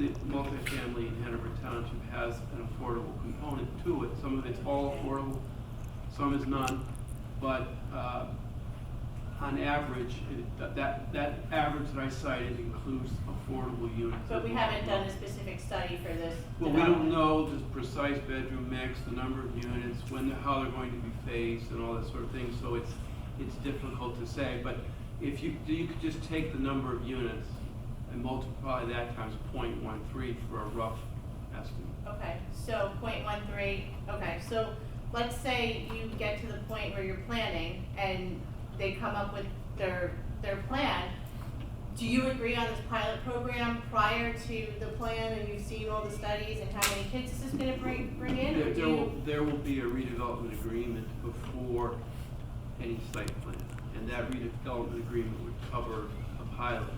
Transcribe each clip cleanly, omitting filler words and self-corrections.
the multifamily in Hanover Township has an affordable component to it. Some of it's all affordable, some is none, but on average, that average that I cited includes affordable units. But we haven't done a specific study for this. Well, we don't know the precise bedroom mix, the number of units, how they're going to be phased, and all that sort of thing. So it's difficult to say. But if you could just take the number of units and multiply that times 0.13 for a rough estimate. Okay, so 0.13. Okay, so let's say you get to the point where you're planning and they come up with their plan. Do you agree on this pilot program prior to the plan, and you've seen all the studies and how many kids this is going to bring in? There will be a redevelopment agreement before any site plan, and that redevelopment agreement would cover a pilot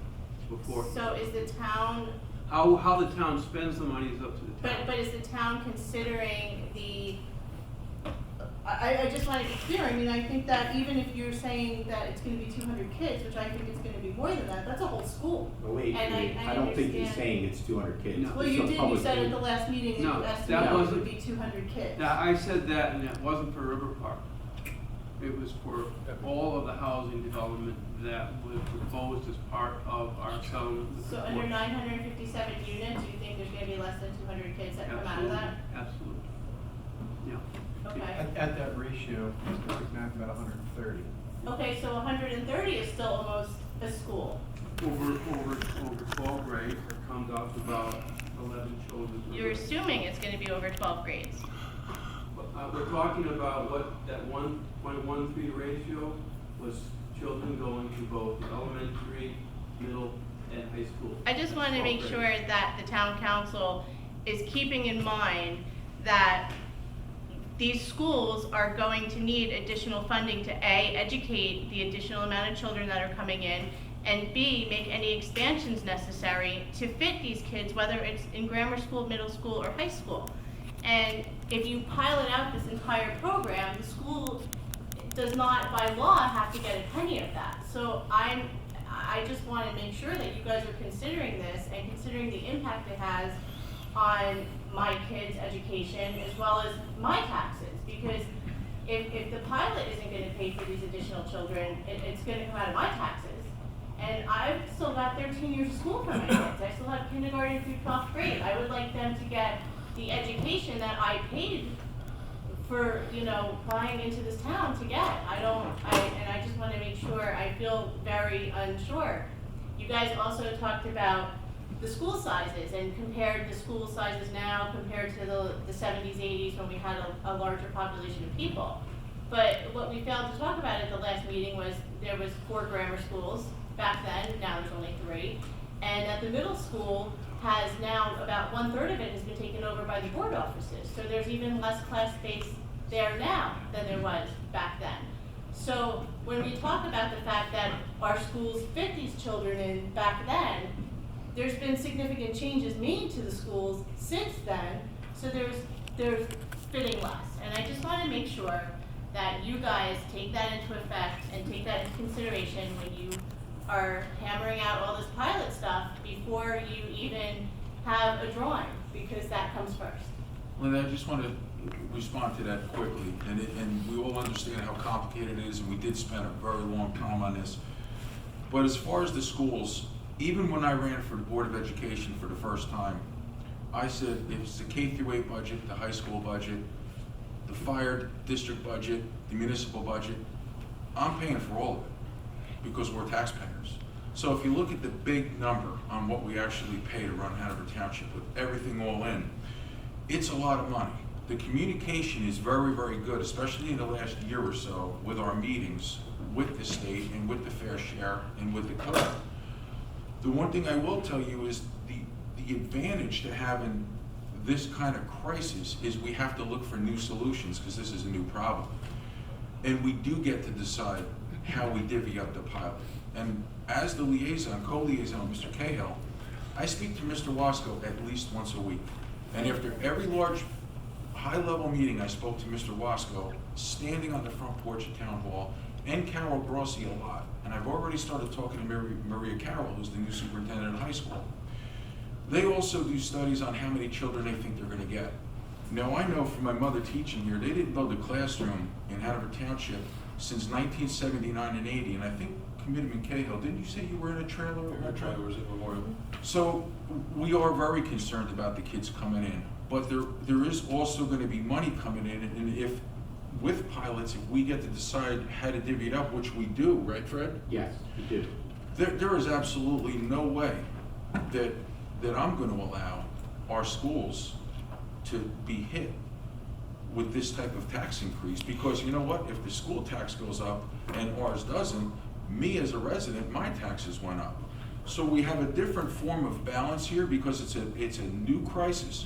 before. So is the town? How the town spends the money is up to the town. But is the town considering the? I just want to be clear. I mean, I think that even if you're saying that it's going to be 200 kids, which I think it's going to be more than that, that's a whole school. Oh, wait, I don't think he's saying it's 200 kids. No. Well, you did. You said at the last meeting that No, you that estimated it wasn't- would be 200 kids. Now, I said that, and that wasn't for River Park. It was for all of the housing development that was proposed as part of our settlement. with the So court. under 957 units, you think there's going to be less than 200 kids that come out of that? Absolutely. Yeah. Okay. At that ratio, it's perfect math, about 130. Okay, so 130 is still almost a school. Over 12 grades, it comes out to about 11 children. You're assuming it's going to be over 12 grades. We're talking about what that 1.13 ratio was children going to both elementary, middle, and high school. I just want to make sure that the town council is keeping in mind that these schools are going to need additional funding to A, educate the additional amount of children that are coming in, and B, make any expansions necessary to fit these kids, whether it's in grammar school, middle school, or high school. And if you pilot out this entire program, the school does not, by law, have to get a penny of that. So I just want to make sure that you guys are considering this and considering the impact it has on my kids' education as well as my taxes. Because if the pilot isn't going to pay for these additional children, it's going to come out of my taxes. And I've still got 13 years of school for my kids. I still have kindergarten through 12th grade. I would like them to get the education that I paid for, buying into this town to get. And I just want to make sure, I feel very unsure. You guys also talked about the school sizes and compared the school sizes now compared to the 70s, 80s when we had a larger population of people. But what we failed to talk about at the last meeting was there was 4 grammar schools back then, now there's only 3. And at the middle school has now about 1/3 of it has been taken over by the board offices. So there's even less class space there now than there was back then. So when we talk about the fact that our schools fit these children in back then, there's been significant changes made to the schools since then. So there's fitting less. And I just want to make sure that you guys take that into effect and take that into consideration when you are hammering out all this pilot stuff before you even have a drawing, because that comes first. Linda, I just want to respond to that quickly, and we all understand how complicated it is, and we did spend a very long time on this. But as far as the schools, even when I ran for the Board of Education for the first time, I said if it's the K through 8 budget, the high school budget, the fire district budget, the municipal budget, I'm paying for all of it because we're taxpayers. So if you look at the big number on what we actually pay to run Hanover Township with everything all in, it's a lot of money. The communication is very, very good, especially in the last year or so with our meetings with the state and with the fair share and with the code. The one thing I will tell you is the advantage to having this kind of crisis is we have to look for new solutions because this is a new problem. And we do get to decide how we divvy up the pilot. And as the liaison, co-liaison, Mr. Cahill, I speak to Mr. Wasco at least once a week. And after every large, high-level meeting, I spoke to Mr. Wasco, standing on the front porch at Town Hall, and Carol Grossi a lot. And I've already started talking to Maria Carroll, who's the new superintendent of high school. They also do studies on how many children they think they're gonna get. Now, I know from my mother teaching here, they didn't build a classroom in Hanover Township since 1979 and 80, and I think Committeeman Cahill, didn't you say you were in a trailer at one time? was at Memorial. So, we are very concerned about the kids coming in, but there is also gonna be money coming in, and if, with pilots, if we get to decide how to divvy it up, which we do, right, Fred? Yes, you do. There is absolutely no way that I'm gonna allow our schools to be hit with this type of tax increase, because you know what, if the school tax goes up and ours doesn't, me as a resident, my taxes went up. So we have a different form of balance here because it's a new crisis.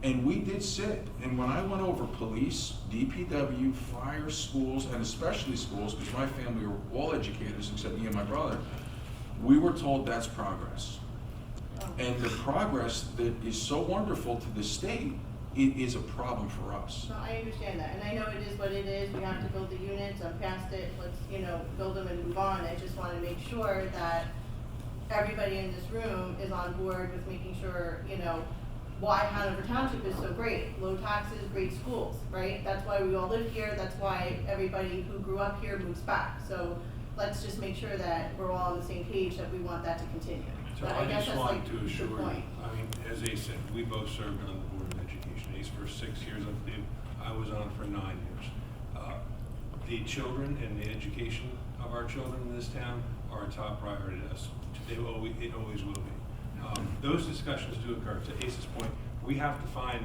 And we did sit, and when I went over police, DPW, fire, schools, and especially schools, because my family are all educators except me and my brother, we were told that's progress. And the progress that is so wonderful to the state, it is a problem for us. No, I understand that, and I know it is what it is, we have to build the units, I'm past it, let's, build them and move on. I just wanna make sure that everybody in this room is on board with making sure, why Hanover Township is so great. Low taxes, great schools, right? That's why we all live here, that's why everybody who grew up here moves back. So let's just make sure that we're all on the same page, that we want that to continue. So But I guess just that's want like to the assure you, point. I mean, as Ace said, we both served on the Board of Education. Ace for 6 years, I believe, I was on for 9 years. The children and the education of our children in this town are a top priority to us. It always will be. Those discussions do occur. To Ace's point, we have to find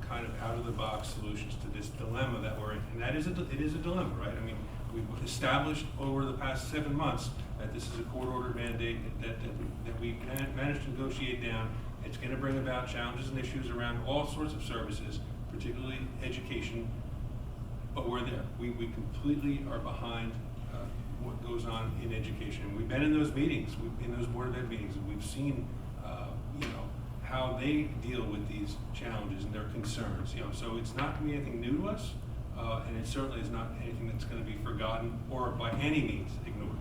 kind of out-of-the-box solutions to this dilemma that we're in. And it is a dilemma, right? I mean, we've established over the past 7 months that this is a court-ordered mandate that we managed to negotiate down. It's going to bring about challenges and issues around all sorts of services, particularly education, but we're there. We completely are behind what goes on in education. We've been in those meetings, in those Board of Ed meetings, and we've seen, how they deal with these challenges and their concerns. So it's not going to be anything new to us, and it certainly is not anything that's going to be forgotten or by any means ignored.